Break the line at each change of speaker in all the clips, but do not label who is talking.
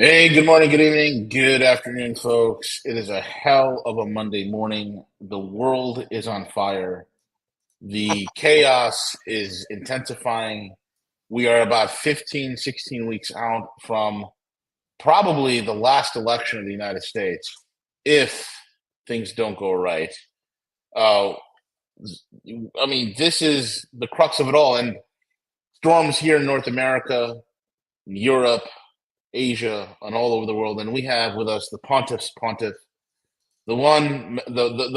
Hey, good morning, good evening, good afternoon, folks. It is a hell of a Monday morning. The world is on fire. The chaos is intensifying. We are about 15, 16 weeks out from probably the last election of the United States, if things don't go right. Uh, I mean, this is the crux of it all. And storms here in North America, Europe, Asia, and all over the world. And we have with us the Pontiff, the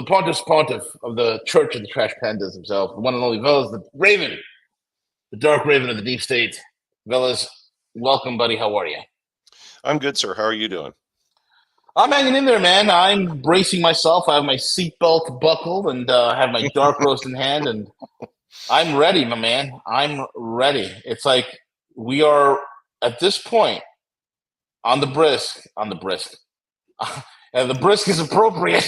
Pontiff's Pontiff of the Church of the Trash Pandas himself, the one and only Veles, the Raven, the Dark Raven of the Deep State. Veles, welcome, buddy. How are you?
I'm good, sir. How are you doing?
I'm hanging in there, man. I'm bracing myself. I have my seatbelt buckled and I have my dark roast in hand, and I'm ready, my man. I'm ready. It's like we are at this point on the brisk. And the brisk is appropriate.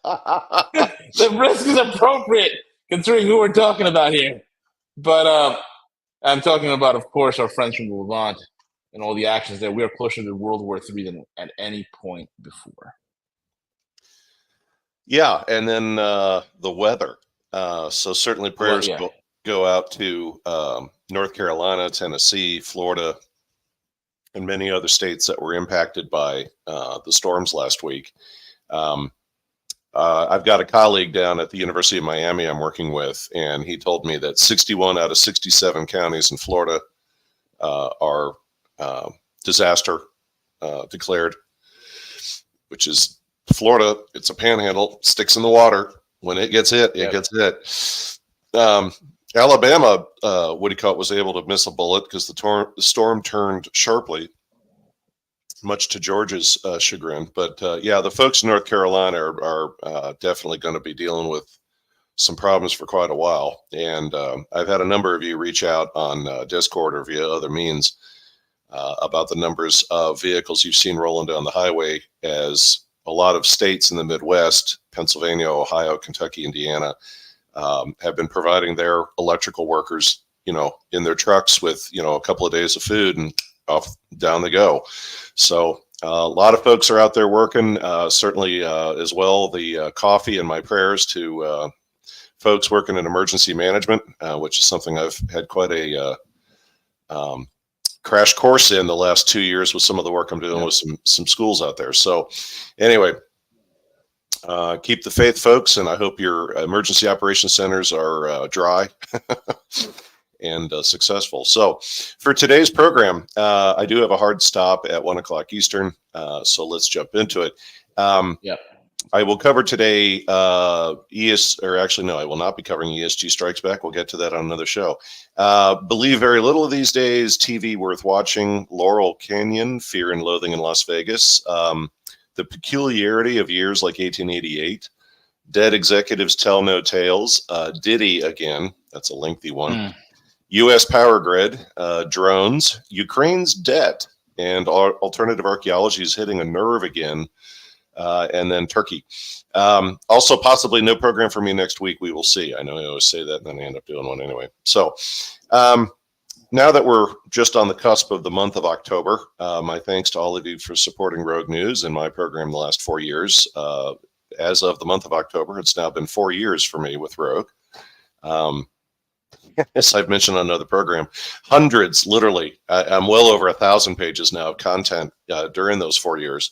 The risk is appropriate considering who we're talking about here. But I'm talking about, of course, our friends from the Levant and all the actions there. We are closer to World War III than at any point before.
Yeah, and then the weather. So certainly
Well,
prayers
yeah.
go out to North Carolina, Tennessee, Florida, and many other states that were impacted by the storms last week. Um, I've got a colleague down at the University of Miami I'm working with, and he told me that 61 out of 67 counties in Florida are disaster declared, which is Florida. It's a panhandle, sticks in the water. When it gets hit, it gets hit. Alabama, was able to miss a bullet because the storm turned sharply, much to Georgia's chagrin. But yeah, the folks in North Carolina are definitely going to be dealing with some problems for quite a while. And I've had a number of you reach out on Discord or via other means about the numbers of vehicles you've seen rolling down the highway, as a lot of states in the Midwest, Pennsylvania, Ohio, Kentucky, Indiana, have been providing their electrical workers, in their trucks with, a couple of days of food, and off down they go. So a lot of folks are out there working, certainly as well. The coffee and my prayers to folks working in emergency management, which is something I've had quite a crash course in the last 2 years with some of the work I'm doing with some schools out there. So anyway, keep the faith, folks, and I hope your emergency operations centers are dry and successful. So for today's program, I do have a hard stop at 1:00 Eastern. So let's jump into it. I will cover today I will not be covering ESG Strikes Back. We'll get to that on another show. Believe very little of these days. TV worth watching. Laurel Canyon, Fear and Loathing in Las Vegas. The peculiarity of years like 1888. Dead executives tell no tales. Diddy again. That's a lengthy one. U.S. power grid. Drones. Ukraine's debt. And alternative archaeology is hitting a nerve again. And then Turkey. Also, possibly no program for me next week. We will see. I know I always say that, and then I end up doing one anyway. So now that we're just on the cusp of the month of October, my thanks to all of you for supporting Rogue News and my program the last 4 years. As of the month of October, it's now been 4 years for me with Rogue. As I've mentioned on another program, hundreds, literally, I'm well over 1,000 pages now of content during those 4 years,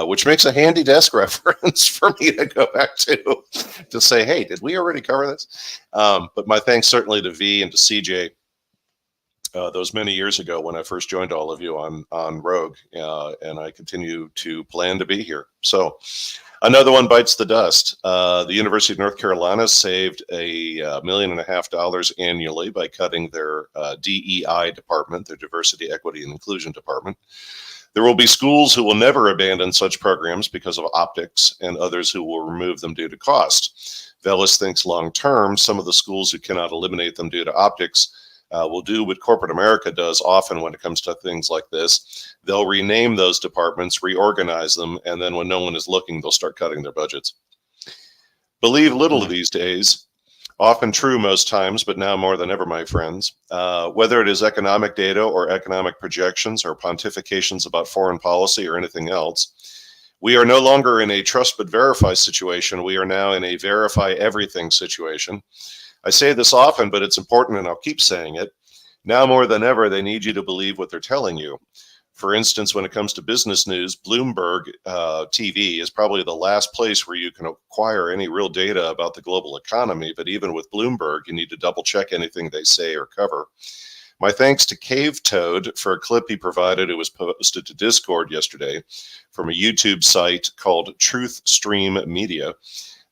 which makes a handy desk reference for me to go back to say, hey, did we already cover this? But my thanks certainly to V and to CJ, those many years ago when I first joined all of you on Rogue, and I continue to plan to be here. So another one bites the dust. The University of North Carolina saved $1.5 million annually by cutting their DEI department, their Diversity, Equity, and Inclusion department. There will be schools who will never abandon such programs because of optics, and others who will remove them due to cost. Veles thinks long term, some of the schools who cannot eliminate them due to optics will do what corporate America does often when it comes to things like this. They'll rename those departments, reorganize them, and then when no one is looking, they'll start cutting their budgets. Believe little these days. Often true most times, but now more than ever, my friends. Whether it is economic data or economic projections or pontifications about foreign policy or anything else, we are no longer in a trust but verify situation. We are now in a verify everything situation. I say this often, but it's important and I'll keep saying it. Now more than ever, they need you to believe what they're telling you. For instance, when it comes to business news, Bloomberg TV is probably the last place where you can acquire any real data about the global economy. But even with Bloomberg, you need to double check anything they say or cover. My thanks to Cave Toad for a clip he provided. It was posted to Discord yesterday from a YouTube site called Truth Stream Media.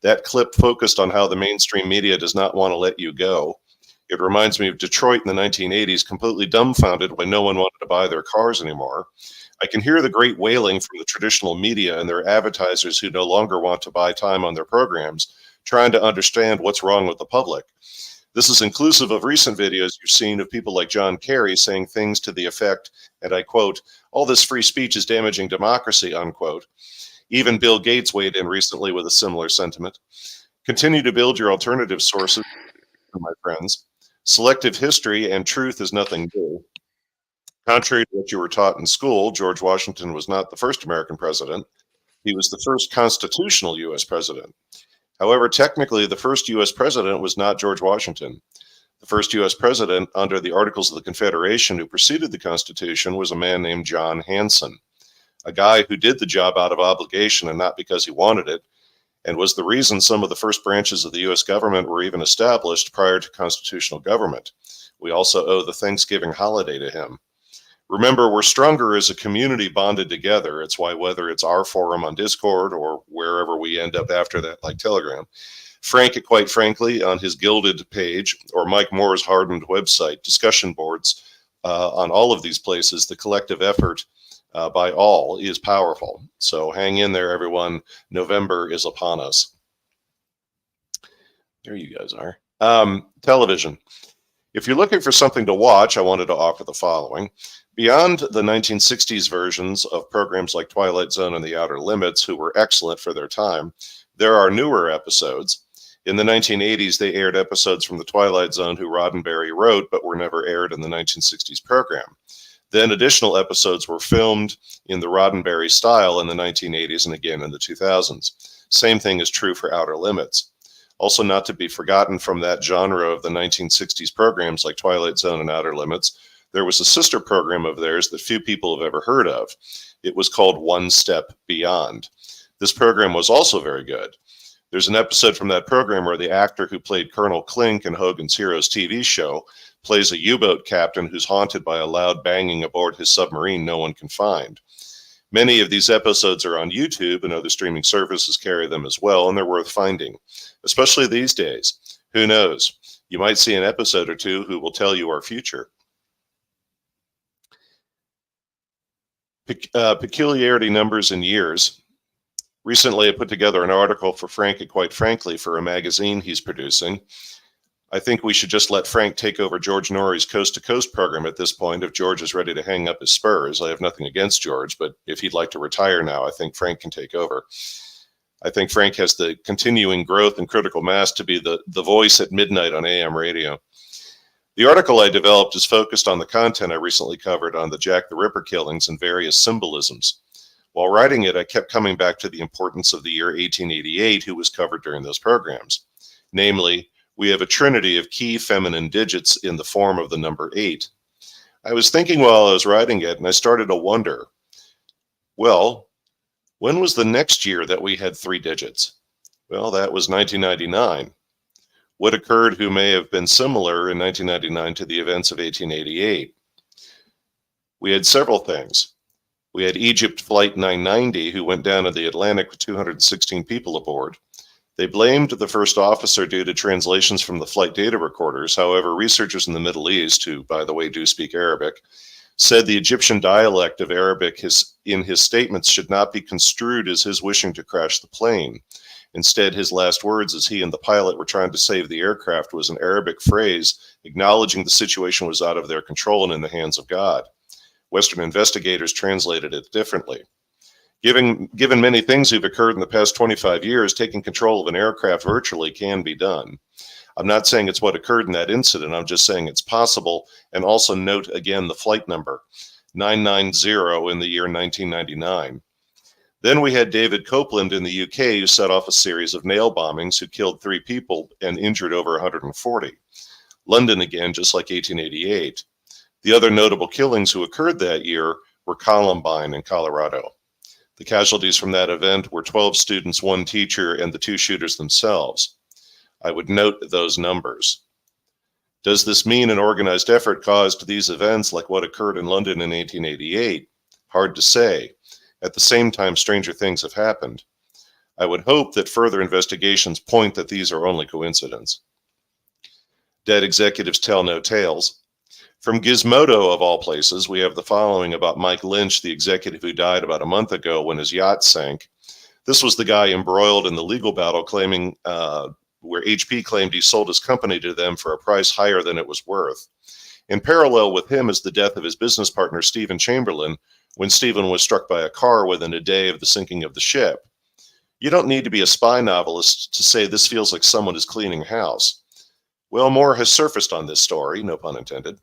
That clip focused on how the mainstream media does not want to let you go. It reminds me of Detroit in the 1980s, completely dumbfounded when no one wanted to buy their cars anymore. I can hear the great wailing from the traditional media and their advertisers who no longer want to buy time on their programs, trying to understand what's wrong with the public. This is inclusive of recent videos you've seen of people like John Kerry saying things to the effect, and I quote, "All this free speech is damaging democracy," unquote. Even Bill Gates weighed in recently with a similar sentiment. Continue to build your alternative sources, my friends. Selective history and truth is nothing new. Contrary to what you were taught in school, George Washington was not the first American president. He was the first constitutional U.S. president. However, technically, the first U.S. president was not George Washington. The first U.S. president under the Articles of the Confederation who preceded the Constitution was a man named John Hanson, a guy who did the job out of obligation and not because he wanted it, and was the reason some of the first branches of the U.S. government were even established prior to constitutional government. We also owe the Thanksgiving holiday to him. Remember, we're stronger as a community bonded together. It's why whether it's our forum on Discord or wherever we end up after that, like Telegram, Frank, quite frankly, on his Gilded page, or Mike Moore's hardened website, discussion boards on all of these places, the collective effort by all is powerful. So hang in there, everyone. November is upon us. There you guys are. Television. If you're looking for something to watch, I wanted to offer the following. Beyond the 1960s versions of programs like Twilight Zone and The Outer Limits, who were excellent for their time, there are newer episodes. In the 1980s, they aired episodes from The Twilight Zone who Roddenberry wrote, but were never aired in the 1960s program. Then additional episodes were filmed in the Roddenberry style in the 1980s and again in the 2000s. Same thing is true for Outer Limits. Also not to be forgotten from that genre of the 1960s programs like Twilight Zone and Outer Limits, there was a sister program of theirs that few people have ever heard of. It was called One Step Beyond. This program was also very good. There's an episode from that program where the actor who played Colonel Klink in Hogan's Heroes TV show plays a U-boat captain who's haunted by a loud banging aboard his submarine no one can find. Many of these episodes are on YouTube, and other streaming services carry them as well, and they're worth finding, especially these days. Who knows? You might see an episode or two who will tell you our future. Peculiarity numbers and years. Recently, I put together an article for Frank, and quite frankly, for a magazine he's producing. I think we should just let Frank take over George Norrie's Coast to Coast program at this point if George is ready to hang up his spurs. I have nothing against George, but if he'd like to retire now, I think Frank can take over. I think Frank has the continuing growth and critical mass to be the voice at midnight on AM radio. The article I developed is focused on the content I recently covered on the Jack the Ripper killings and various symbolisms. While writing it, I kept coming back to the importance of the year 1888, who was covered during those programs. Namely, we have a trinity of key feminine digits in the form of the number 8. I was thinking while I was writing it, and I started to wonder, well, when was the next year that we had 3 digits? Well, that was 1999. What occurred who may have been similar in 1999 to the events of 1888? We had several things. We had Egypt Flight 990, who went down in the Atlantic with 216 people aboard. They blamed the first officer due to translations from the flight data recorders. However, researchers in the Middle East, who, by the way, do speak Arabic, said the Egyptian dialect of Arabic in his statements should not be construed as his wishing to crash the plane. Instead, his last words as he and the pilot were trying to save the aircraft was an Arabic phrase acknowledging the situation was out of their control and in the hands of God. Western investigators translated it differently. Given many things who've occurred in the past 25 years, taking control of an aircraft virtually can be done. I'm not saying it's what occurred in that incident. I'm just saying it's possible. And also note again the flight number, 990 in the year 1999. Then we had David Copeland in the UK, who set off a series of nail bombings who killed 3 people and injured over 140. London again, just like 1888. The other notable killings who occurred that year were Columbine in Colorado. The casualties from that event were 12 students, 1 teacher, and the 2 shooters themselves. I would note those numbers. Does this mean an organized effort caused these events like what occurred in London in 1888? Hard to say. At the same time, stranger things have happened. I would hope that further investigations point that these are only coincidences. Dead executives tell no tales. From Gizmodo, of all places, we have the following about Mike Lynch, the executive who died about a month ago when his yacht sank. This was the guy embroiled in the legal battle claiming where HP claimed he sold his company to them for a price higher than it was worth. In parallel with him is the death of his business partner, Stephen Chamberlain, when Stephen was struck by a car within a day of the sinking of the ship. You don't need to be a spy novelist to say this feels like someone is cleaning house. Well, more has surfaced on this story, no pun intended.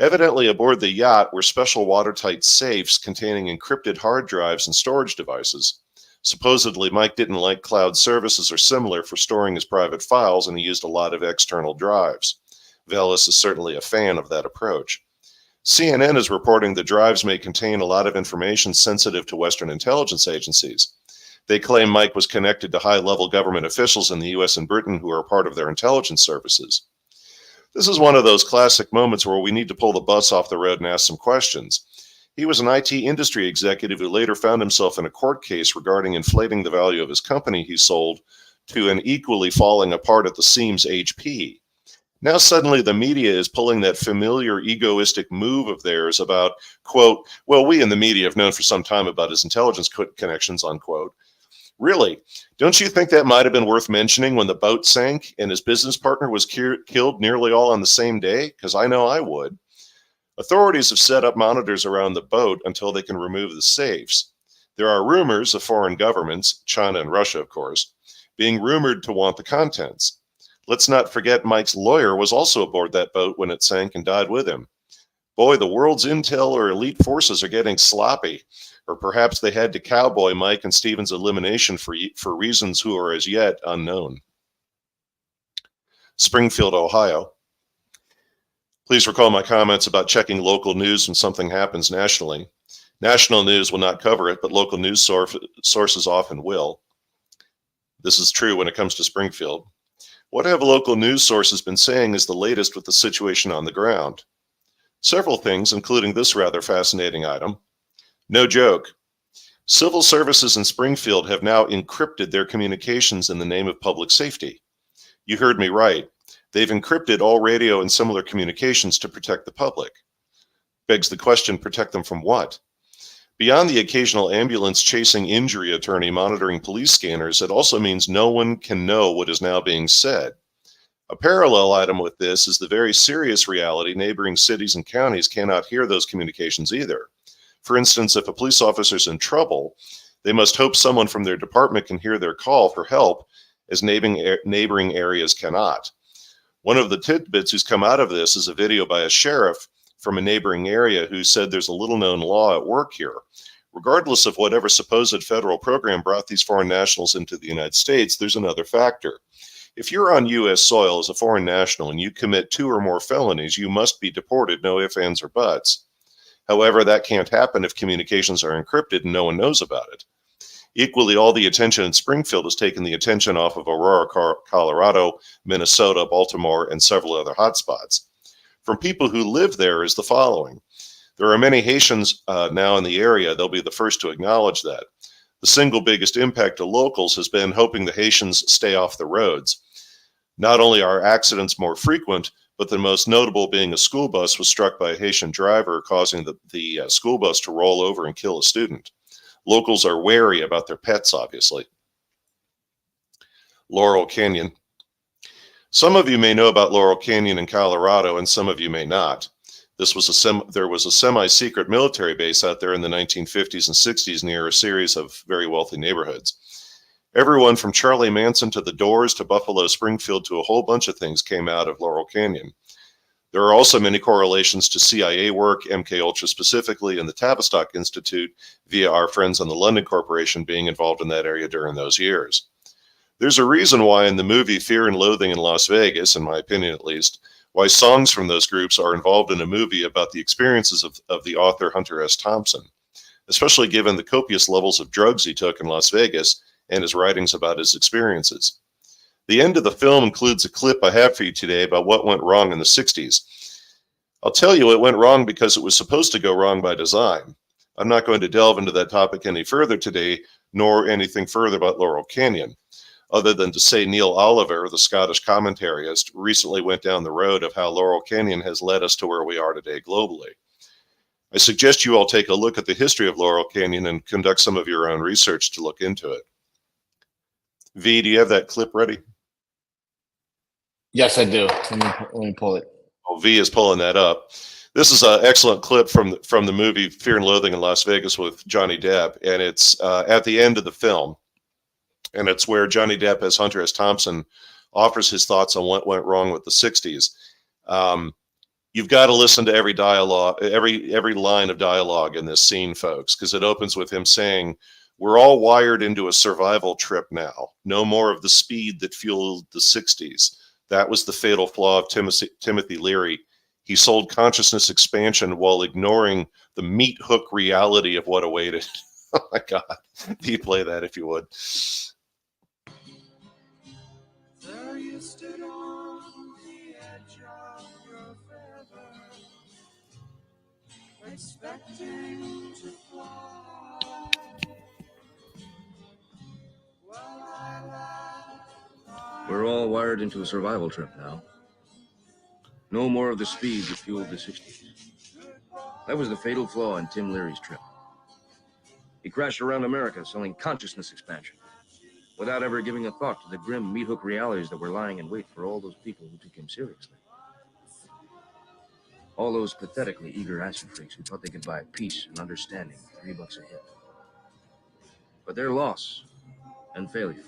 Evidently, aboard the yacht were special watertight safes containing encrypted hard drives and storage devices. Supposedly, Mike didn't like cloud services or similar for storing his private files, and he used a lot of external drives. Veles is certainly a fan of that approach. CNN is reporting the drives may contain a lot of information sensitive to Western intelligence agencies. They claim Mike was connected to high-level government officials in the U.S. and Britain who are part of their intelligence services. This is one of those classic moments where we need to pull the bus off the road and ask some questions. He was an IT industry executive who later found himself in a court case regarding inflating the value of his company he sold to an equally falling apart at the seams HP. Now suddenly the media is pulling that familiar egoistic move of theirs about, quote, well, we in the media have known for some time about his intelligence connections, unquote. Really? Don't you think that might have been worth mentioning when the boat sank and his business partner was killed nearly all on the same day? Because I know I would. Authorities have set up monitors around the boat until they can remove the safes. There are rumors of foreign governments, China and Russia, of course, being rumored to want the contents. Let's not forget Mike's lawyer was also aboard that boat when it sank and died with him. Boy, the world's intel or elite forces are getting sloppy. Or perhaps they had to cowboy Mike and Stephen's elimination for reasons who are as yet unknown. Springfield, Ohio. Please recall my comments about checking local news when something happens nationally. National news will not cover it, but local news sources often will. This is true when it comes to Springfield. What have local news sources been saying is the latest with the situation on the ground? Several things, including this rather fascinating item. No joke. Civil services in Springfield have now encrypted their communications in the name of public safety. You heard me right. They've encrypted all radio and similar communications to protect the public. Begs the question, protect them from what? Beyond the occasional ambulance chasing injury attorney monitoring police scanners, it also means no one can know what is now being said. A parallel item with this is the very serious reality neighboring cities and counties cannot hear those communications either. For instance, if a police officer is in trouble, they must hope someone from their department can hear their call for help, as neighboring areas cannot. One of the tidbits who's come out of this is a video by a sheriff from a neighboring area who said there's a little-known law at work here. Regardless of whatever supposed federal program brought these foreign nationals into the United States, there's another factor. If you're on U.S. soil as a foreign national and you commit 2 or more felonies, you must be deported, no ifs, ands, or buts. However, that can't happen if communications are encrypted and no one knows about it. Equally, all the attention in Springfield has taken the attention off of Aurora, Colorado, Minnesota, Baltimore, and several other hotspots. From people who live there is the following. There are many Haitians now in the area. They'll be the first to acknowledge that. The single biggest impact to locals has been hoping the Haitians stay off the roads. Not only are accidents more frequent, but the most notable being a school bus was struck by a Haitian driver, causing the school bus to roll over and kill a student. Locals are wary about their pets, obviously. Laurel Canyon. Some of you may know about Laurel Canyon in Colorado, and some of you may not. There was a semi-secret military base out there in the 1950s and 60s near a series of very wealthy neighborhoods. Everyone from Charlie Manson to the Doors to Buffalo Springfield to a whole bunch of things came out of Laurel Canyon. There are also many correlations to CIA work, MKUltra specifically, and the Tavistock Institute via our friends on the London Corporation being involved in that area during those years. There's a reason why in the movie Fear and Loathing in Las Vegas, in my opinion at least, why songs from those groups are involved in a movie about the experiences of the author Hunter S. Thompson, especially given the copious levels of drugs he took in Las Vegas and his writings about his experiences. The end of the film includes a clip I have for you today about what went wrong in the 60s. I'll tell you it went wrong because it was supposed to go wrong by design. I'm not going to delve into that topic any further today, nor anything further about Laurel Canyon, other than to say Neil Oliver, the Scottish commentarist, recently went down the road of how Laurel Canyon has led us to where we are today globally. I suggest you all take a look at the history of Laurel Canyon and conduct some of your own research to look into it. V, do you have that clip ready?
Yes, I do. Let me pull it.
Well, V is pulling that up. This is an excellent clip from the movie Fear and Loathing in Las Vegas with Johnny Depp, and it's at the end of the film, and it's where Johnny Depp as Hunter S. Thompson offers his thoughts on what went wrong with the 60s. You've got to listen to every dialogue, every line of dialogue in this scene, folks, because it opens with him saying, "We're all wired into a survival trip now. No more of the speed that fueled the 60s. That was the fatal flaw of Timothy Leary. He sold consciousness expansion while ignoring the meat hook reality of what awaited." Oh my God. Do you play that if you would?
There you stood on the edge of your feather, expecting to fly. Well, I laughed.
We're all wired into a survival trip now. No more of the speed that fueled the 60s. That was the fatal flaw in Tim Leary's trip. He crashed around America selling consciousness expansion without ever giving a thought to the grim meat hook realities that were lying in wait for all those people who took him seriously. All those pathetically eager acid freaks who thought they could buy peace and understanding for $3 a hit. But their loss and failure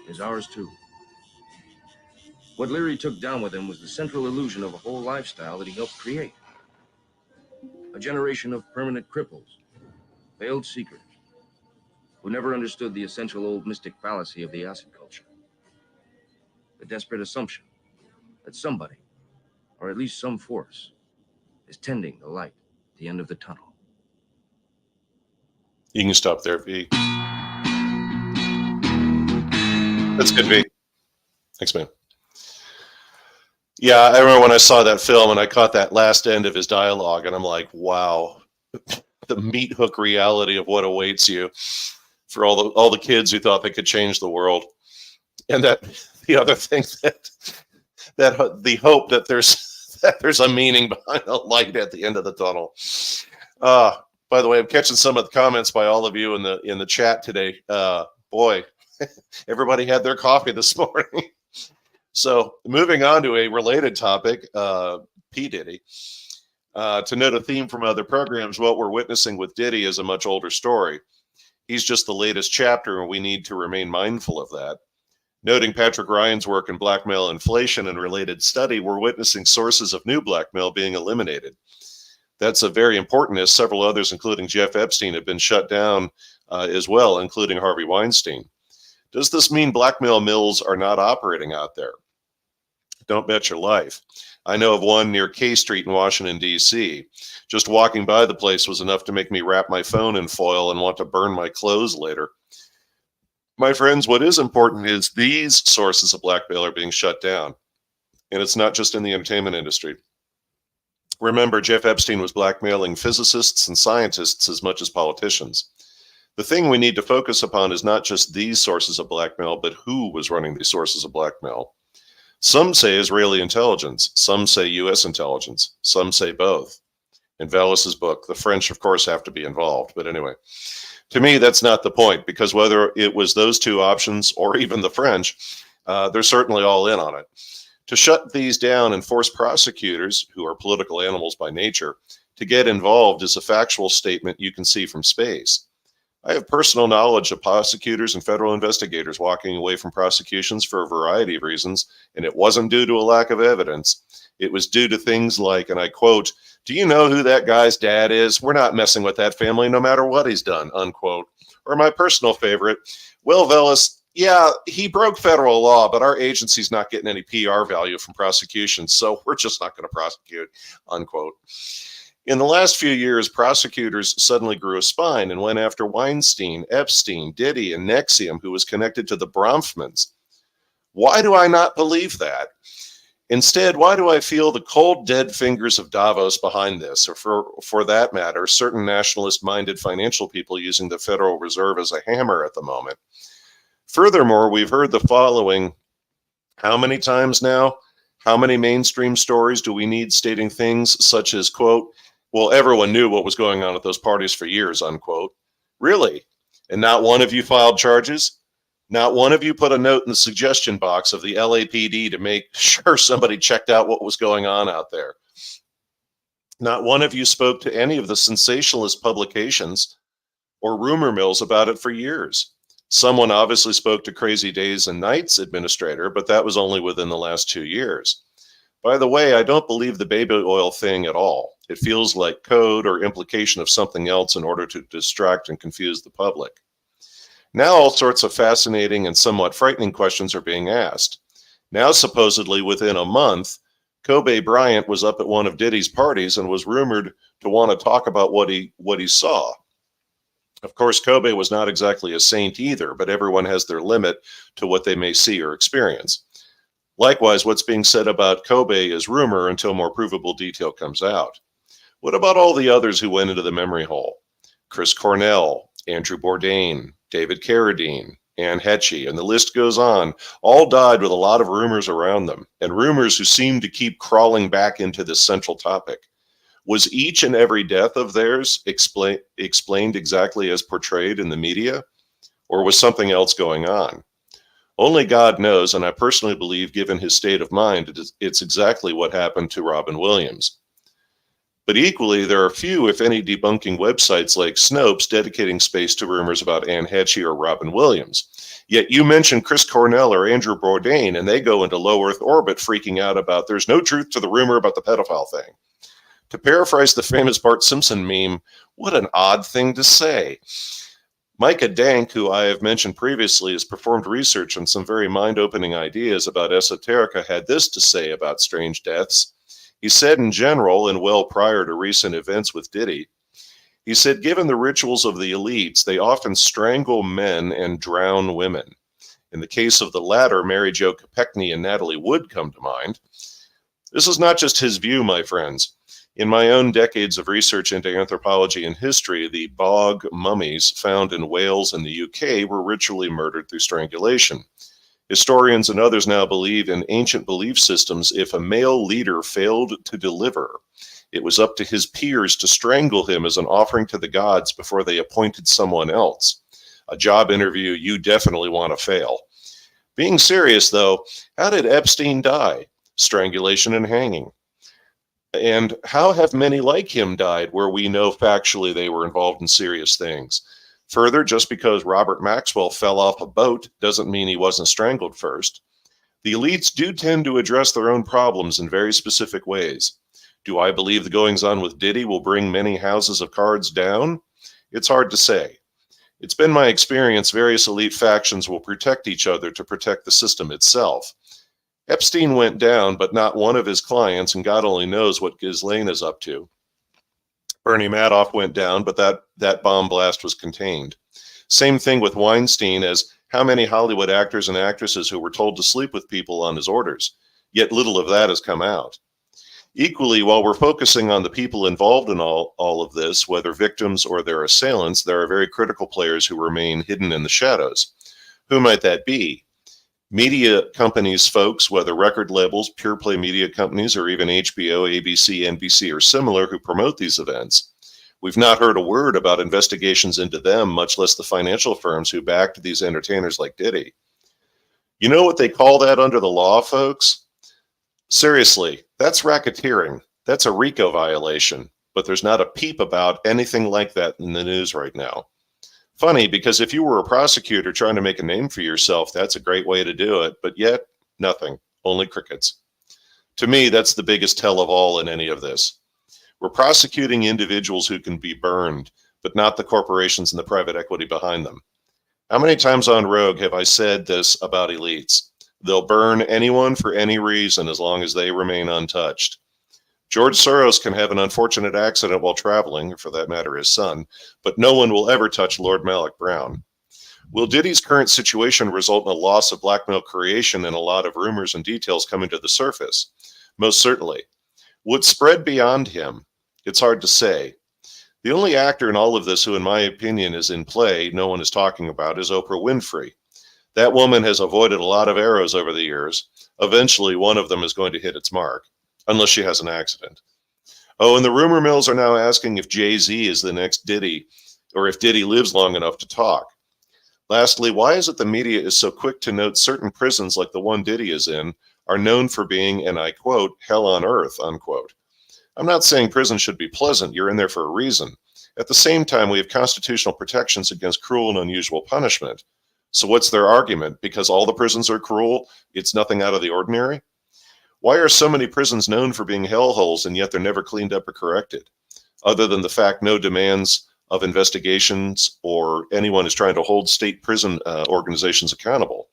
is ours too. What Leary took down with him was the central illusion of a whole lifestyle that he helped create. A generation of permanent cripples, failed seekers, who never understood the essential old mystic fallacy of the acid culture. The desperate assumption that somebody, or at least some force, is tending the light at the end of the tunnel.
You can stop there, V. That's good, V. Thanks, man. Yeah, I remember when I saw that film and I caught that last end of his dialogue, and I'm like, wow, the meat hook reality of what awaits you for all the kids who thought they could change the world. And that the other thing that the hope that there's a meaning behind the light at the end of the tunnel. By the way, I'm catching some of the comments by all of you in the chat today. Boy, everybody had their coffee this morning. So moving on to a related topic, P. Diddy. To note a theme from other programs, what we're witnessing with Diddy is a much older story. He's just the latest chapter, and we need to remain mindful of that. Noting Patrick Ryan's work in blackmail, inflation, and related study, we're witnessing sources of new blackmail being eliminated. That's a very important, as several others, including Jeff Epstein, have been shut down as well, including Harvey Weinstein. Does this mean blackmail mills are not operating out there? Don't bet your life. I know of one near K Street in Washington, D.C. Just walking by the place was enough to make me wrap my phone in foil and want to burn my clothes later. My friends, what is important is these sources of blackmail are being shut down. And it's not just in the entertainment industry. Remember, Jeff Epstein was blackmailing physicists and scientists as much as politicians. The thing we need to focus upon is not just these sources of blackmail, but who was running these sources of blackmail. Some say Israeli intelligence, some say U.S. intelligence, some say both. In Veles's book, the French, of course, have to be involved. But anyway, to me, that's not the point, because whether it was those two options or even the French, they're certainly all in on it. To shut these down and force prosecutors, who are political animals by nature, to get involved is a factual statement you can see from space. I have personal knowledge of prosecutors and federal investigators walking away from prosecutions for a variety of reasons, and it wasn't due to a lack of evidence. It was due to things like, and I quote, "Do you know who that guy's dad is? We're not messing with that family no matter what he's done," unquote. Or my personal favorite, "Will Veles, yeah, he broke federal law, but our agency's not getting any PR value from prosecutions, so we're just not going to prosecute," unquote. In the last few years, prosecutors suddenly grew a spine and went after Weinstein, Epstein, Diddy, and Nexium, who was connected to the Bronfmans. Why do I not believe that? Instead, why do I feel the cold, dead fingers of Davos behind this, or for that matter, certain nationalist-minded financial people using the Federal Reserve as a hammer at the moment? Furthermore, we've heard the following how many times now? How many mainstream stories do we need stating things such as, quote, "Well, everyone knew what was going on at those parties for years," unquote. Really? And not one of you filed charges? Not one of you put a note in the suggestion box of the LAPD to make sure somebody checked out what was going on out there? Not one of you spoke to any of the sensationalist publications or rumor mills about it for years. Someone obviously spoke to Crazy Days and Nights administrator, but that was only within the last 2 years. By the way, I don't believe the baby oil thing at all. It feels like code or implication of something else in order to distract and confuse the public. Now all sorts of fascinating and somewhat frightening questions are being asked. Now supposedly within a month, Kobe Bryant was up at one of Diddy's parties and was rumored to want to talk about what he saw. Of course, Kobe was not exactly a saint either, but everyone has their limit to what they may see or experience. Likewise, what's being said about Kobe is rumor until more provable detail comes out. What about all the others who went into the memory hole? Chris Cornell, Andrew Bourdain, David Carradine, Anne Hetchy, and the list goes on, all died with a lot of rumors around them, and rumors who seem to keep crawling back into this central topic. Was each and every death of theirs explained exactly as portrayed in the media? Or was something else going on? Only God knows, and I personally believe, given his state of mind, it's exactly what happened to Robin Williams. But equally, there are few, if any, debunking websites like Snopes dedicating space to rumors about Anne Hetchy or Robin Williams. Yet you mention Chris Cornell or Andrew Bourdain, and they go into low Earth orbit freaking out about there's no truth to the rumor about the pedophile thing. To paraphrase the famous Bart Simpson meme, what an odd thing to say. Micah Dank, who I have mentioned previously, has performed research on some very mind-opening ideas about esoterica, had this to say about strange deaths. He said in general, and well prior to recent events with Diddy, he said, given the rituals of the elites, they often strangle men and drown women. In the case of the latter, Mary Jo Kopechne and Natalie Wood come to mind. This is not just his view, my friends. In my own decades of research into anthropology and history, the bog mummies found in Wales and the UK were ritually murdered through strangulation. Historians and others now believe in ancient belief systems. If a male leader failed to deliver, it was up to his peers to strangle him as an offering to the gods before they appointed someone else. A job interview you definitely want to fail. Being serious, though, how did Epstein die? Strangulation and hanging. And how have many like him died where we know factually they were involved in serious things? Further, just because Robert Maxwell fell off a boat doesn't mean he wasn't strangled first. The elites do tend to address their own problems in very specific ways. Do I believe the goings-on with Diddy will bring many houses of cards down? It's hard to say. It's been my experience various elite factions will protect each other to protect the system itself. Epstein went down, but not one of his clients, and God only knows what Ghislaine is up to. Bernie Madoff went down, but that bomb blast was contained. Same thing with Weinstein, as how many Hollywood actors and actresses who were told to sleep with people on his orders, yet little of that has come out. Equally, while we're focusing on the people involved in all of this, whether victims or their assailants, there are very critical players who remain hidden in the shadows. Who might that be? Media companies, folks, whether record labels, pure play media companies, or even HBO, ABC, NBC, or similar, who promote these events. We've not heard a word about investigations into them, much less the financial firms who backed these entertainers like Diddy. You know what they call that under the law, folks? Seriously, that's racketeering. That's a RICO violation, but there's not a peep about anything like that in the news right now. Funny, because if you were a prosecutor trying to make a name for yourself, that's a great way to do it, but yet nothing, only crickets. To me, that's the biggest tell of all in any of this. We're prosecuting individuals who can be burned, but not the corporations and the private equity behind them. How many times on Rogue have I said this about elites? They'll burn anyone for any reason as long as they remain untouched. George Soros can have an unfortunate accident while traveling, or for that matter his son, but no one will ever touch Lord Malik Brown. Will Diddy's current situation result in a loss of blackmail creation and a lot of rumors and details coming to the surface? Most certainly. Would it spread beyond him? It's hard to say. The only actor in all of this who, in my opinion, is in play, no one is talking about, is Oprah Winfrey. That woman has avoided a lot of arrows over the years. Eventually, one of them is going to hit its mark, unless she has an accident. Oh, and the rumor mills are now asking if Jay-Z is the next Diddy, or if Diddy lives long enough to talk. Lastly, why is it the media is so quick to note certain prisons like the one Diddy is in are known for being, and I quote, hell on earth, unquote. I'm not saying prison should be pleasant. You're in there for a reason. At the same time, we have constitutional protections against cruel and unusual punishment. So what's their argument? Because all the prisons are cruel, it's nothing out of the ordinary? Why are so many prisons known for being hellholes and yet they're never cleaned up or corrected? Other than the fact no demands of investigations or anyone is trying to hold state prison organizations accountable.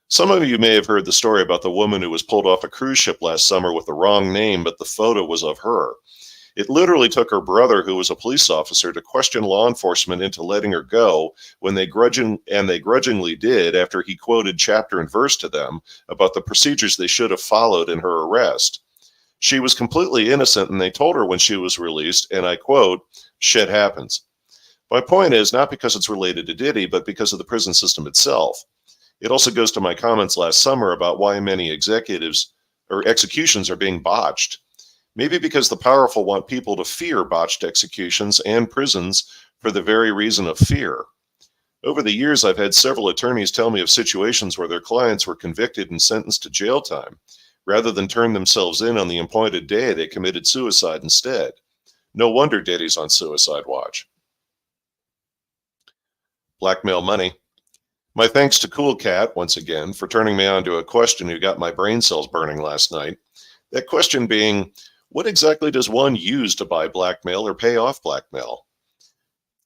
Some of you may have heard the story about the woman who was pulled off a cruise ship last summer with the wrong name, but the photo was of her. It literally took her brother, who was a police officer, to question law enforcement into letting her go when they grudgingly did after he quoted chapter and verse to them about the procedures they should have followed in her arrest. She was completely innocent, and they told her when she was released, and I quote, shit happens. My point is not because it's related to Diddy, but because of the prison system itself. It also goes to my comments last summer about why many executives or executions are being botched. Maybe because the powerful want people to fear botched executions and prisons for the very reason of fear. Over the years, I've had several attorneys tell me of situations where their clients were convicted and sentenced to jail time. Rather than turn themselves in on the appointed day, they committed suicide instead. No wonder Diddy's on suicide watch. Blackmail money. My thanks to Cool Cat, once again, for turning me on to a question who got my brain cells burning last night. That question being, what exactly does one use to buy blackmail or pay off blackmail?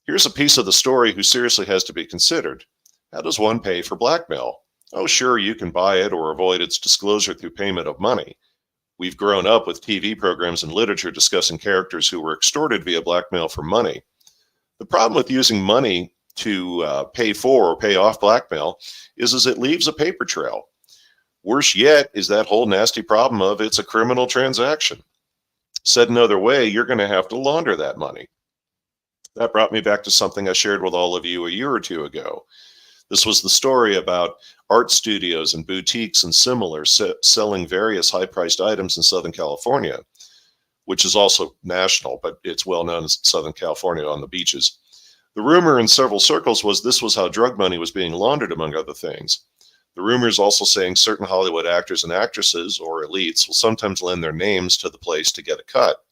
Here's a piece of the story who seriously has to be considered. How does one pay for blackmail? Oh, sure, you can buy it or avoid its disclosure through payment of money. We've grown up with TV programs and literature discussing characters who were extorted via blackmail for money. The problem with using money to pay for or pay off blackmail is it leaves a paper trail. Worse yet is that whole nasty problem of it's a criminal transaction. Said another way, you're going to have to launder that money. That brought me back to something I shared with all of you a year or two ago. This was the story about art studios and boutiques and similar selling various high-priced items in Southern California, which is also national, but it's well known as Southern California on the beaches. The rumor in several circles was this was how drug money was being laundered, among other things. The rumor is also saying certain Hollywood actors and actresses, or elites, will sometimes lend their names to the place to get a cut.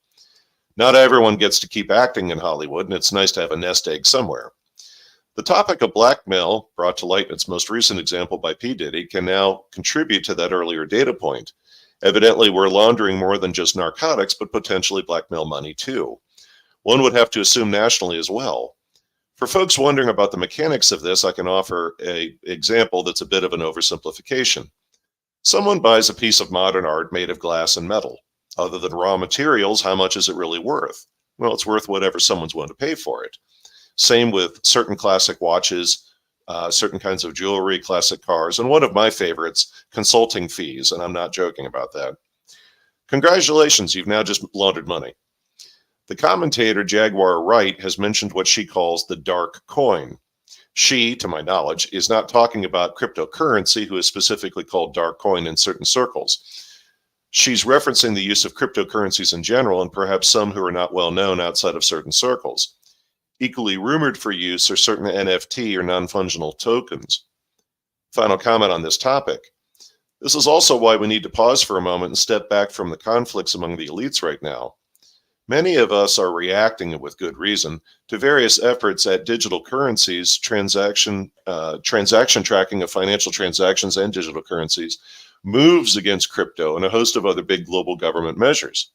Not everyone gets to keep acting in Hollywood, and it's nice to have a nest egg somewhere. The topic of blackmail, brought to light in its most recent example by P. Diddy, can now contribute to that earlier data point. Evidently, we're laundering more than just narcotics, but potentially blackmail money too. One would have to assume nationally as well. For folks wondering about the mechanics of this, I can offer an example that's a bit of an oversimplification. Someone buys a piece of modern art made of glass and metal. Other than raw materials, how much is it really worth? Well, it's worth whatever someone's willing to pay for it. Same with certain classic watches, certain kinds of jewelry, classic cars, and one of my favorites, consulting fees, and I'm not joking about that. Congratulations, you've now just laundered money. The commentator Jaguar Wright has mentioned what she calls the dark coin. She, to my knowledge, is not talking about cryptocurrency, who is specifically called dark coin in certain circles. She's referencing the use of cryptocurrencies in general, and perhaps some who are not well known outside of certain circles. Equally rumored for use are certain NFT or non-fungible tokens. Final comment on this topic. This is also why we need to pause for a moment and step back from the conflicts among the elites right now. Many of us are reacting, with good reason, to various efforts at digital currencies, transaction tracking of financial transactions and digital currencies, moves against crypto, and a host of other big global government measures.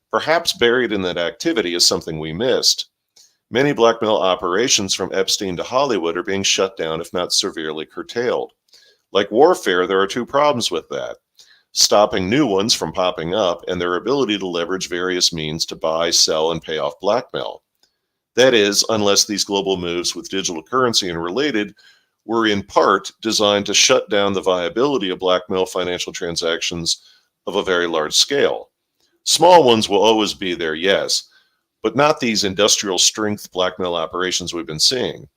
Perhaps buried in that activity is something we missed. Many blackmail operations from Epstein to Hollywood are being shut down, if not severely curtailed. Like warfare, there are two problems with that: stopping new ones from popping up, and their ability to leverage various means to buy, sell, and pay off blackmail. That is, unless these global moves with digital currency and related were in part designed to shut down the viability of blackmail financial transactions of a very large scale. Small ones will always be there, yes, but not these industrial strength blackmail operations we've been seeing.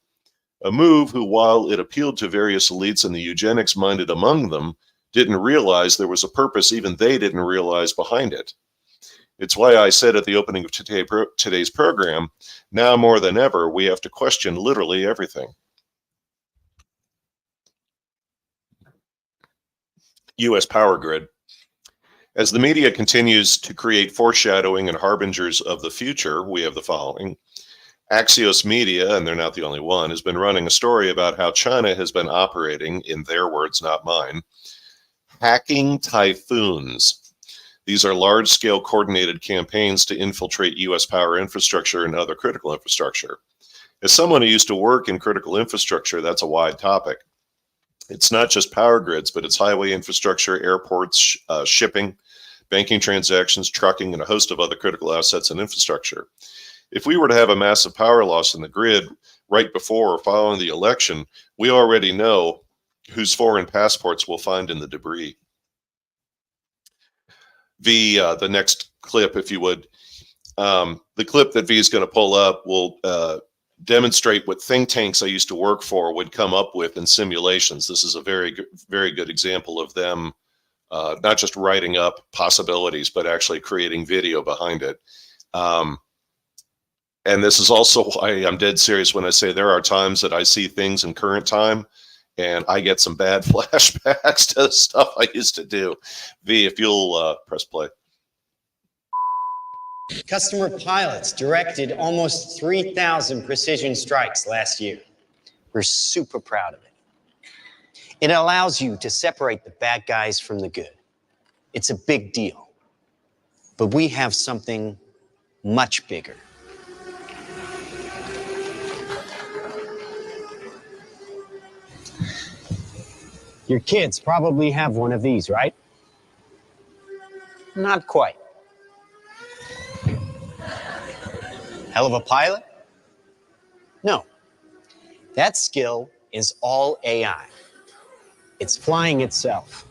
A move who, while it appealed to various elites and the eugenics minded among them, didn't realize there was a purpose even they didn't realize behind it. It's why I said at the opening of today's program, now more than ever, we have to question literally everything. U.S. power grid. As the media continues to create foreshadowing and harbingers of the future, we have the following. Axios Media, and they're not the only one, has been running a story about how China has been operating, in their words, not mine, hacking typhoons. These are large-scale coordinated campaigns to infiltrate U.S. power infrastructure and other critical infrastructure. As someone who used to work in critical infrastructure, that's a wide topic. It's not just power grids, but it's highway infrastructure, airports, shipping, banking transactions, trucking, and a host of other critical assets and infrastructure. If we were to have a massive power loss in the grid right before or following the election, we already know whose foreign passports we'll find in the debris. The next clip, if you would. The clip that V is going to pull up will demonstrate what think tanks I used to work for would come up with in simulations. This is a very good example of them not just writing up possibilities, but actually creating video behind it. And this is also why I'm dead serious when I say there are times that I see things in current time and I get some bad flashbacks to stuff I used to do. V, if you'll press play.
Customer pilots directed almost 3,000 precision strikes last year. We're super proud of it. It allows you to separate the bad guys from the good. It's a big deal. But we have something much bigger. Your kids probably have one of these, right? Not quite. Hell of a pilot? No. That skill is all AI. It's flying itself.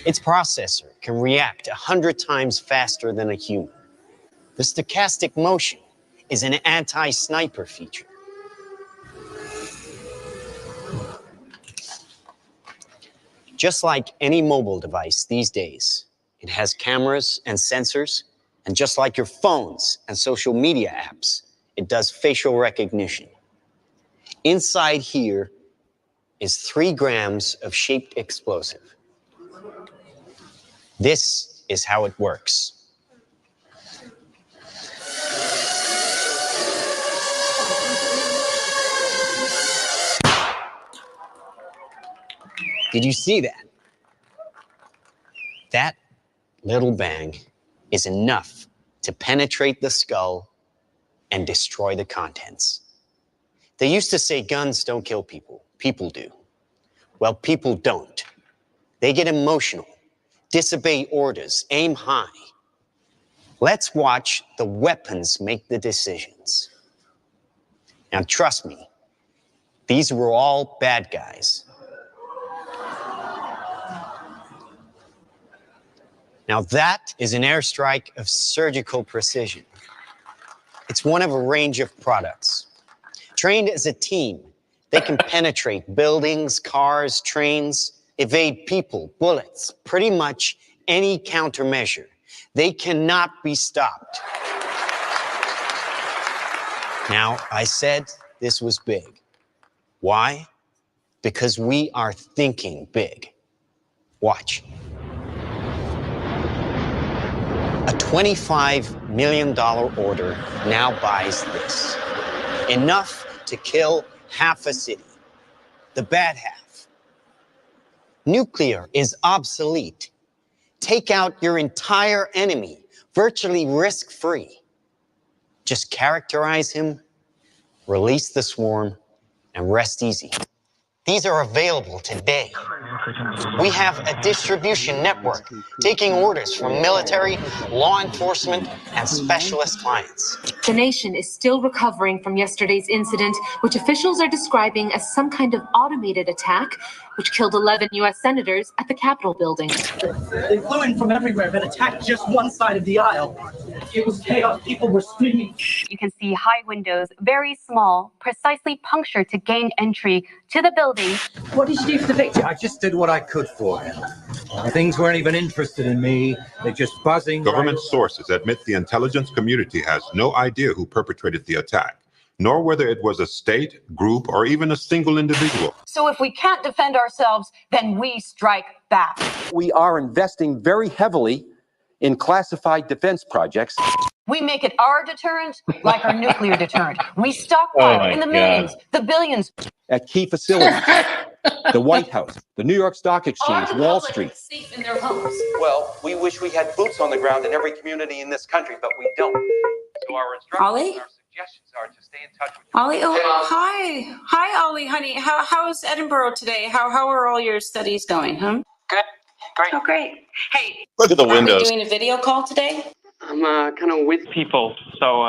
Its processor can react 100 times faster than a human. The stochastic motion is an anti-sniper feature. Just like any mobile device these days, it has cameras and sensors, and just like your phones and social media apps, it does facial recognition. Inside here is 3 grams of shaped explosive. This is how it works. Did you see that? That little bang is enough to penetrate the skull and destroy the contents. They used to say guns don't kill people. People do. Well, people don't. They get emotional, disobey orders, aim high. Let's watch the weapons make the decisions. Now, trust me, these were all bad guys. Now that is an airstrike of surgical precision. It's one of a range of products. Trained as a team, they can penetrate buildings, cars, trains, evade people, bullets, pretty much any countermeasure. They cannot be stopped. Now, I said this was big. Why? Because we are thinking big. Watch. A $25 million order now buys this. Enough to kill half a city. The bad half. Nuclear is obsolete. Take out your entire enemy, virtually risk-free. Just characterize him, release the swarm, and rest easy. These are available today. We have a distribution network taking orders from military, law enforcement, and specialist clients.
The nation is still recovering from yesterday's incident, which officials are describing as some kind of automated attack, which killed 11 U.S. senators at the Capitol building.
They flew in from everywhere, but attacked just one side of the aisle. It was chaos. People were screaming.
You can see high windows, very small, precisely punctured to gain entry to the building.
What did you do for the victim?
I just did what I could for him. Things weren't even interested in me. They're just buzzing.
Government sources admit the intelligence community has no idea who perpetrated the attack, nor whether it was a state, group, or even a single individual.
So if we can't defend ourselves, then we strike back.
We are investing very heavily in classified defense projects.
We make it our deterrent like our nuclear deterrent. We stockpile in the millions, the billions.
At key facilities, the White House, the New York Stock Exchange, Wall Street.
Safe in their homes.
Well, we wish we had boots on the ground in every community in this country, but we don't. So our
Ollie?
instructions, our suggestions are to stay in touch with
Ollie, hi, Ollie, honey. How's Edinburgh today? How are all your studies going, huh?
Good, great.
Oh, great. Hey,
Look at the
are we
windows.
doing a video call today?
I'm kind of with people, so.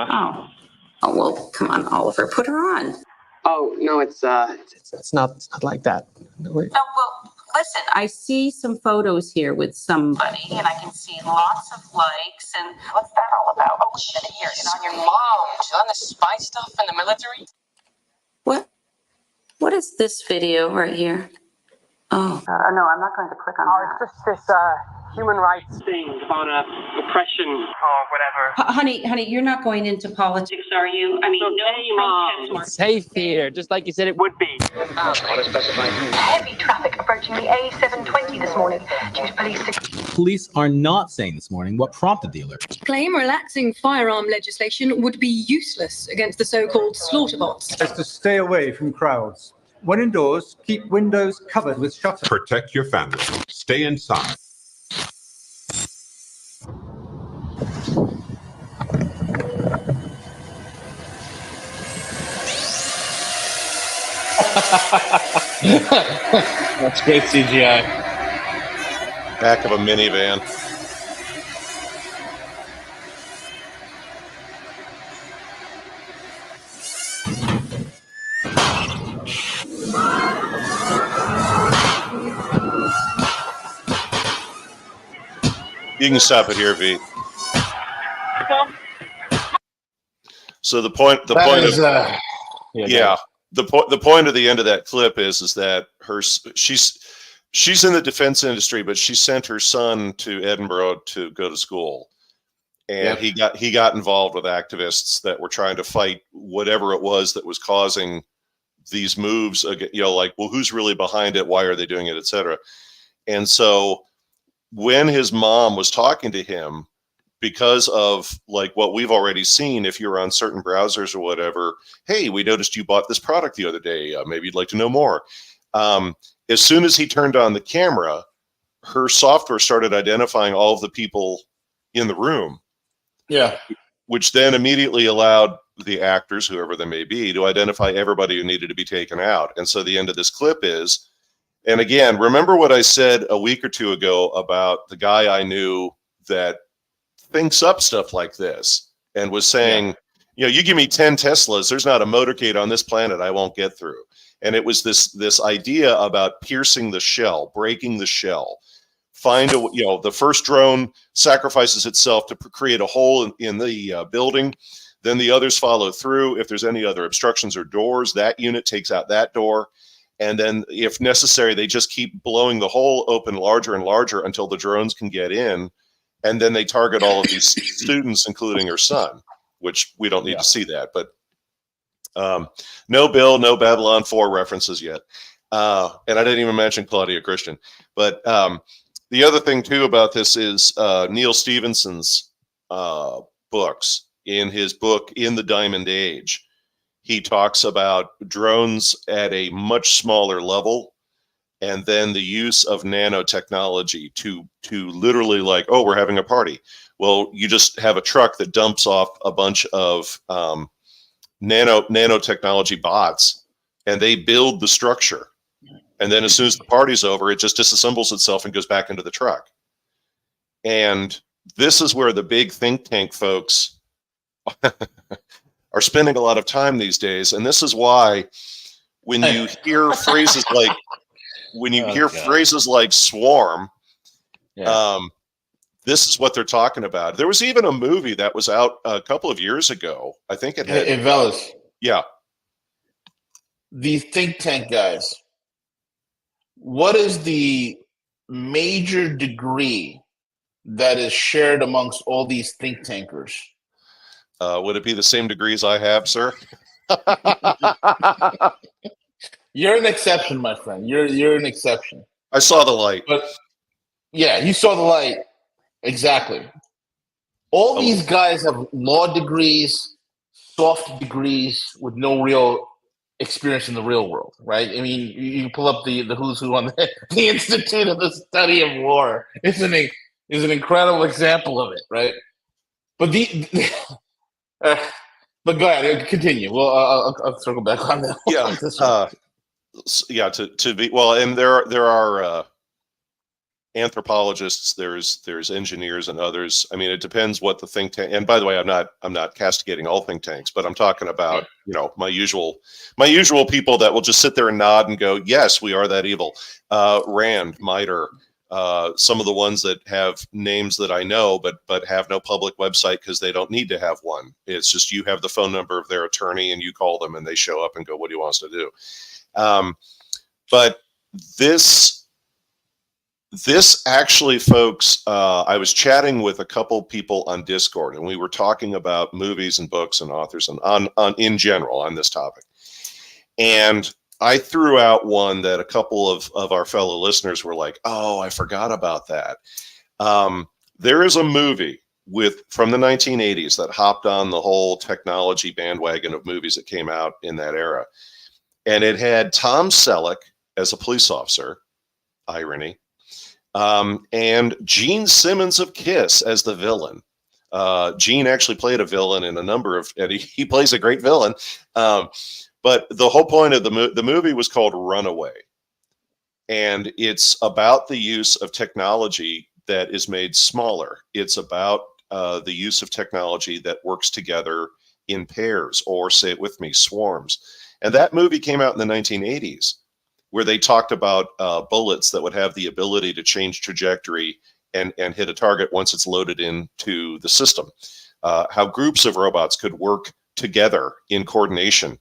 Oh, well, come on, Oliver, put her on.
Oh no, it's
not like that.
Oh, well, listen, I see some photos here with somebody, and I can see lots of likes, and what's that all about? Oh, wait a minute here, and on your mom, she's on the spy stuff in the military? What is this video right here? Oh. No, I'm not going to click on that.
it's just this human rights thing about oppression or whatever.
Honey, you're not going into politics, are you? I mean, no protest.
Safe here, just like you said it would be.
Heavy traffic approaching the A720 this morning due to police.
Police are not saying this morning what prompted the alert.
Claim relaxing firearm legislation would be useless against the so-called slaughter bots.
Is to stay away from crowds. When indoors, keep windows covered with shutters.
Protect your family. Stay inside.
That's great CGI.
Back of a minivan. You can stop it here, V. So the point of the end of that clip is that she's in the defense industry, but she sent her son to Edinburgh to go to school, and he got involved with activists that were trying to fight whatever it was that was causing these moves. Like, well, who's really behind it? Why are they doing it, etc. And so when his mom was talking to him, because of like what we've already seen, if you're on certain browsers or whatever, hey, we noticed you bought this product the other day. Maybe you'd like to know more. As soon as he turned on the camera, her software started identifying all of the people in the room. Yeah. Which then immediately allowed the actors, whoever they may be, to identify everybody who needed to be taken out. And so the end of this clip is, and again, remember what I said a week or two ago about the guy I knew that thinks up stuff like this and was saying, you give me 10 Teslas, there's not a motorcade on this planet I won't get through. And it was this idea about piercing the shell, breaking the shell. The first drone sacrifices itself to create a hole in the building. Then the others follow through. If there's any other obstructions or doors, that unit takes out that door. And then if necessary, they just keep blowing the hole open larger and larger until the drones can get in. And then they target all of these students, including her son, which we don't need to see that. But no Bill, no Babylon 4 references yet. And I didn't even mention Claudia Christian. But the other thing, too, about this is Neil Stephenson's books. In his book, In the Diamond Age, he talks about drones at a much smaller level, and then the use of nanotechnology to literally like, oh, we're having a party. Well, you just have a truck that dumps off a bunch of nanotechnology bots, and they build the structure. And then as soon as the party's over, it just disassembles itself and goes back into the truck. And this is where the big think tank folks are spending a lot of time these days. And this is why when you hear phrases like phrases like swarm, this is what they're talking about. There was even a movie that was out a couple of years ago. I think it had
Veles.
Yeah.
These think tank guys, what is the major degree that is shared amongst all these think tankers?
Would it be the same degrees I have, sir?
You're an exception, my friend. You're an exception.
I saw the light.
But yeah, you saw the light. Exactly. All these guys have law degrees, soft degrees with no real experience in the real world, right? I mean, you pull up the who's who on the Institute of the Study of War. It's an incredible example of it, right? But but go ahead, continue. Well, I'll circle back on that.
Yeah. To be well, and there are anthropologists, there's engineers and others. I mean, it depends what the think tank. And by the way, I'm not castigating all think tanks, but I'm talking about my usual people that will just sit there and nod and go, yes, we are that evil. Rand, MITRE, some of the ones that have names that I know, but have no public website because they don't need to have one. It's just you have the phone number of their attorney and you call them and they show up and go, what do you want us to do? But this actually, folks, I was chatting with a couple people on Discord, and we were talking about movies and books and authors and on in general on this topic. And I threw out one that a couple of our fellow listeners were like, oh, I forgot about that. There is a movie from the 1980s that hopped on the whole technology bandwagon of movies that came out in that era. And it had Tom Selleck as a police officer, irony, and Gene Simmons of Kiss as the villain. Gene actually played a villain in a number of, and he plays a great villain. But the whole point of the movie was called Runaway. And it's about the use of technology that is made smaller. It's about the use of technology that works together in pairs, or say it with me, swarms. And that movie came out in the 1980s, where they talked about bullets that would have the ability to change trajectory and hit a target once it's loaded into the system. How groups of robots could work together in coordination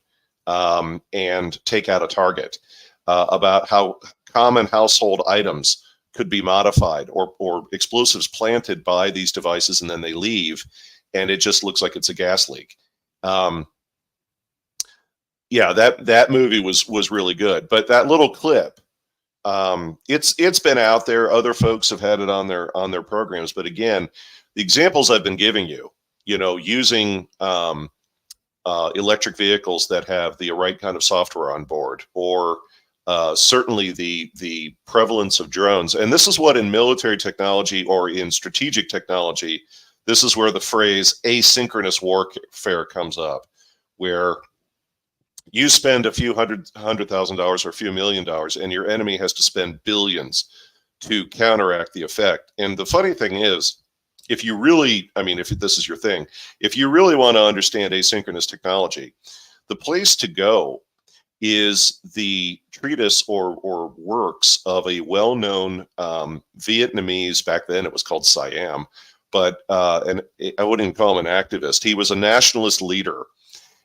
and take out a target. About how common household items could be modified, or explosives planted by these devices and then they leave and it just looks like it's a gas leak. Yeah, that movie was really good. But that little clip, it's been out there. Other folks have had it on their programs. But again, the examples I've been giving you, using electric vehicles that have the right kind of software on board, or certainly the prevalence of drones. And this is what in military technology or in strategic technology, this is where the phrase asynchronous warfare comes up, where you spend a few $100,000 or a few $1 million, and your enemy has to spend billions to counteract the effect. And the funny thing is, if you really, if this is your thing, if you really want to understand asynchronous technology, the place to go is the treatise or works of a well-known Vietnamese, back then it was called Siam, but and I wouldn't even call him an activist. He was a nationalist leader.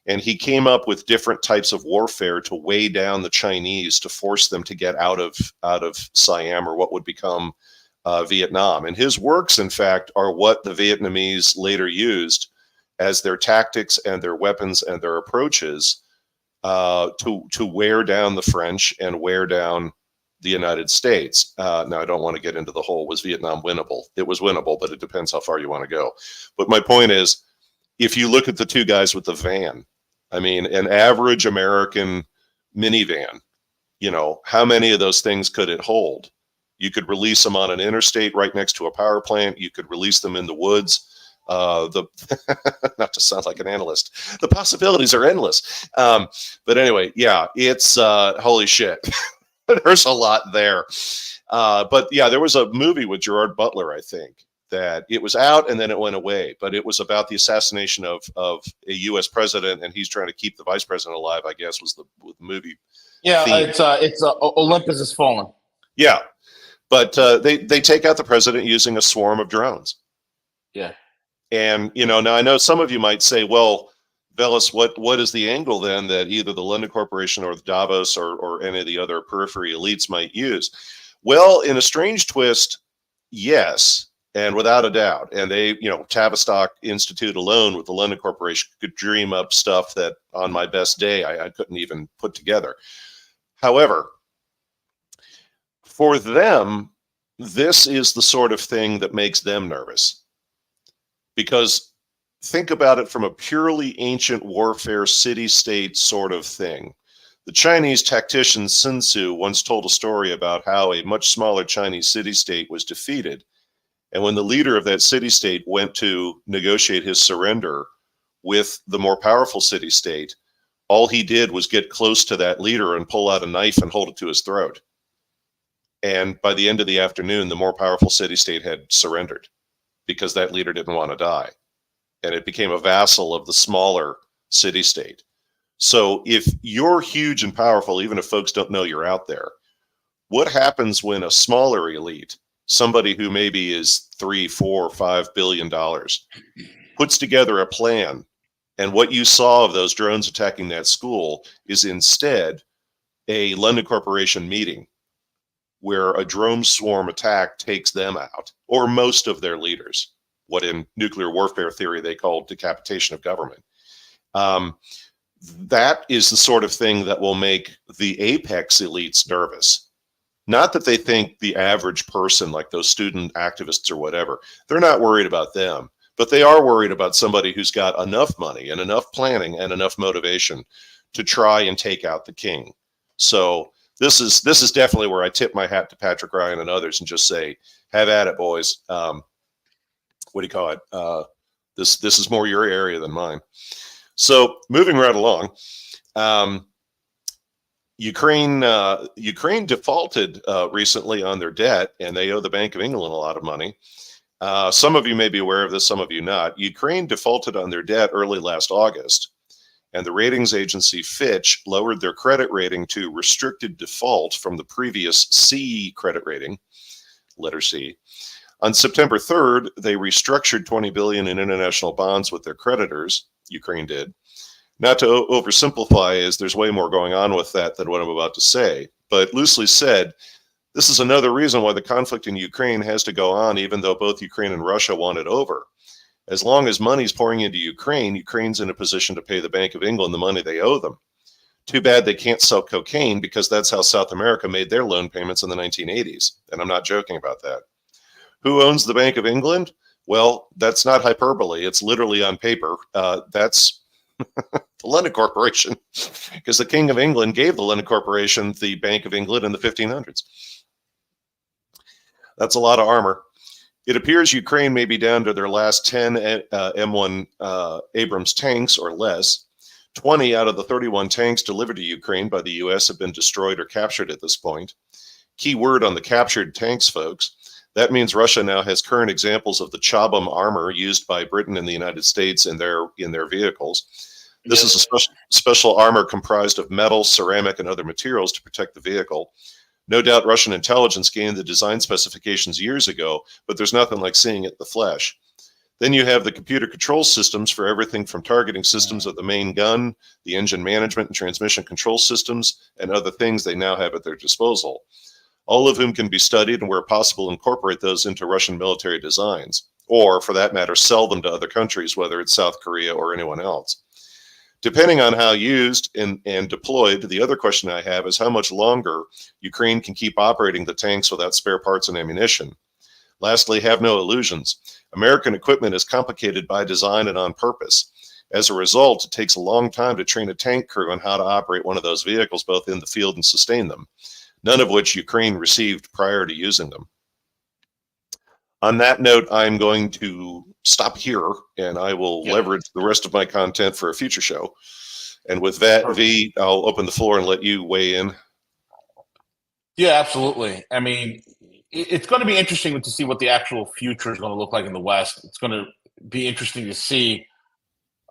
And he came up with different types of warfare to weigh down the Chinese, to force them to get out of Siam, or what would become Vietnam. And his works, in fact, are what the Vietnamese later used as their tactics and their weapons and their approaches to wear down the French and wear down the United States. Now, I don't want to get into the whole, was Vietnam winnable? It was winnable, but it depends how far you want to go. But my point is, if you look at the two guys with the van, I mean, an average American minivan, you know, how many of those things could it hold? You could release them on an interstate right next to a power plant. You could release them in the woods. Not to sound like an analyst, the possibilities are endless. But anyway, yeah, it's holy shit. There's a lot there. But yeah, there was a movie with Gerard Butler, I think, that it was out and then it went away. But it was about the assassination of a U.S. president, and he's trying to keep the vice president alive, I guess, was the movie.
Yeah,
theme.
it's Olympus Has Fallen.
Yeah, but they take out the president using a swarm of drones.
Yeah.
And, you know, now I know some of you might say, well, Veles, what is the angle then that either the London Corporation or the Davos or any of the other periphery elites might use? Well, in a strange twist, yes, and without a doubt. And they, you know, Tavistock Institute alone with the London Corporation could dream up stuff that on my best day I couldn't even put together. However, for them, this is the sort of thing that makes them nervous. Because think about it from a purely ancient warfare city-state sort of thing. The Chinese tactician Sun Tzu once told a story about how a much smaller Chinese city-state was defeated. And when the leader of that city-state went to negotiate his surrender with the more powerful city-state, all he did was get close to that leader and pull out a knife and hold it to his throat. And by the end of the afternoon, the more powerful city-state had surrendered, because that leader didn't want to die. And it became a vassal of the smaller city-state. So if you're huge and powerful, even if folks don't know you're out there, what happens when a smaller elite, somebody who maybe is $3, $4, $5 billion, puts together a plan, and what you saw of those drones attacking that school is instead a London Corporation meeting where a drone swarm attack takes them out, or most of their leaders, what in nuclear warfare theory they call decapitation of government. That is the sort of thing that will make the apex elites nervous. Not that they think the average person, like those student activists or whatever, they're not worried about them, but they are worried about somebody who's got enough money and enough planning and enough motivation to try and take out the king. So this is definitely where I tip my hat to Patrick Ryan and others and just say, have at it, boys. What do you call it? This is more your area than mine. So moving right along, Ukraine defaulted recently on their debt, and they owe the Bank of England a lot of money. Some of you may be aware of this, some of you not. Ukraine defaulted on their debt early last August, and the ratings agency Fitch lowered their credit rating to restricted default from the previous C credit rating, letter C. On September 3rd, they restructured $20 billion in international bonds with their creditors. Ukraine did. Not to oversimplify, as there's way more going on with that than what I'm about to say, but loosely said, this is another reason why the conflict in Ukraine has to go on, even though both Ukraine and Russia want it over. As long as money's pouring into Ukraine, Ukraine's in a position to pay the Bank of England the money they owe them. Too bad they can't sell cocaine, because that's how South America made their loan payments in the 1980s. And I'm not joking about that. Who owns the Bank of England? Well, that's not hyperbole. It's literally on paper. That's the London Corporation, because the King of England gave the London Corporation the Bank of England in the 1500s. That's a lot of armor. It appears Ukraine may be down to their last 10 M1 Abrams tanks or less. 20 out of the 31 tanks delivered to Ukraine by the U.S. have been destroyed or captured at this point. Key word on the captured tanks, folks. That means Russia now has current examples of the Chobham armor used by Britain and the United States in their vehicles. This is a special armor comprised of metal, ceramic, and other materials to protect the vehicle. No doubt Russian intelligence gained the design specifications years ago, but there's nothing like seeing it in the flesh. Then you have the computer control systems for everything from targeting systems of the main gun, the engine management and transmission control systems, and other things they now have at their disposal, all of whom can be studied and where possible incorporate those into Russian military designs, or for that matter, sell them to other countries, whether it's South Korea or anyone else. Depending on how used and deployed, the other question I have is how much longer Ukraine can keep operating the tanks without spare parts and ammunition. Lastly, have no illusions. American equipment is complicated by design and on purpose. As a result, it takes a long time to train a tank crew on how to operate one of those vehicles, both in the field and sustain them, none of which Ukraine received prior to using them. On that note, I'm going to stop here, and I will leverage the rest of my content for a future show. And with that, V, I'll open the floor and let you weigh in.
Yeah, absolutely. I mean, it's going to be interesting to see what the actual future is going to look like in the West. It's going to be interesting to see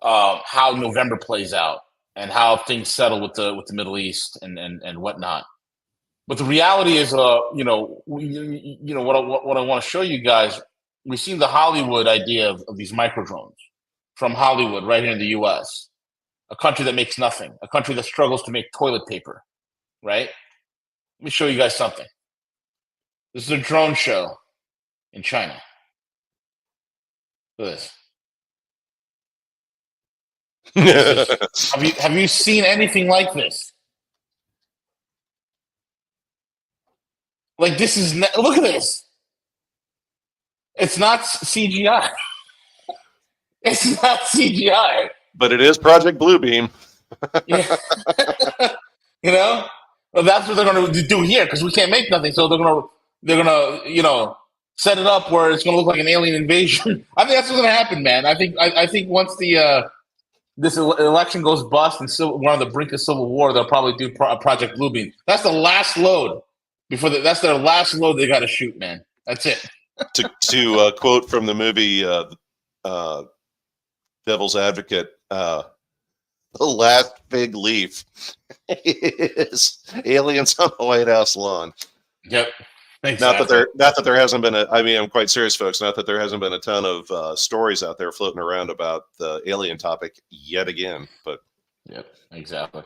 how November plays out and how things settle with the Middle East and whatnot. But the reality is, what I want to show you guys, we've seen the Hollywood idea of these micro drones from Hollywood right here in the U.S., a country that makes nothing, a country that struggles to make toilet paper, right? Let me show you guys something. This is a drone show in China. Look at this. Have you seen anything like this? Like, this is look at this. It's not CGI. It's not CGI.
But it is Project Bluebeam.
Yeah. Well, that's what they're going to do here because we can't make nothing. So they're gonna set it up where it's going to look like an alien invasion. I think that's what's going to happen, man. I think once this election goes bust and we're on the brink of civil war, they'll probably do Project Bluebeam. That's the last load. That's their last load they got to shoot, man. That's it.
to quote from the movie Devil's Advocate, the last big leaf is aliens on the White House lawn.
Yep.
Exactly. Not that there hasn't been I'm quite serious, folks. Not that there hasn't been a ton of stories out there floating around about the alien topic yet again. But
yep, exactly.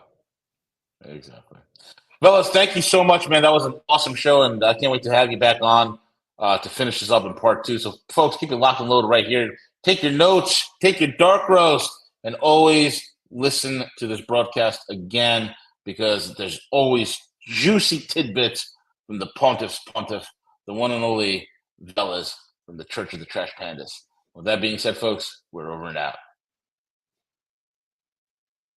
Veles, thank you so much, man. That was an awesome show, and I can't wait to have you back on to finish this up in part 2. So, folks, keep it locked and loaded right here. Take your notes, take your dark roast, and always listen to this broadcast again because there's always juicy tidbits from the Pontiff, the one and only Veles from the Church of the Trash Pandas. With that being said, folks, we're over and out.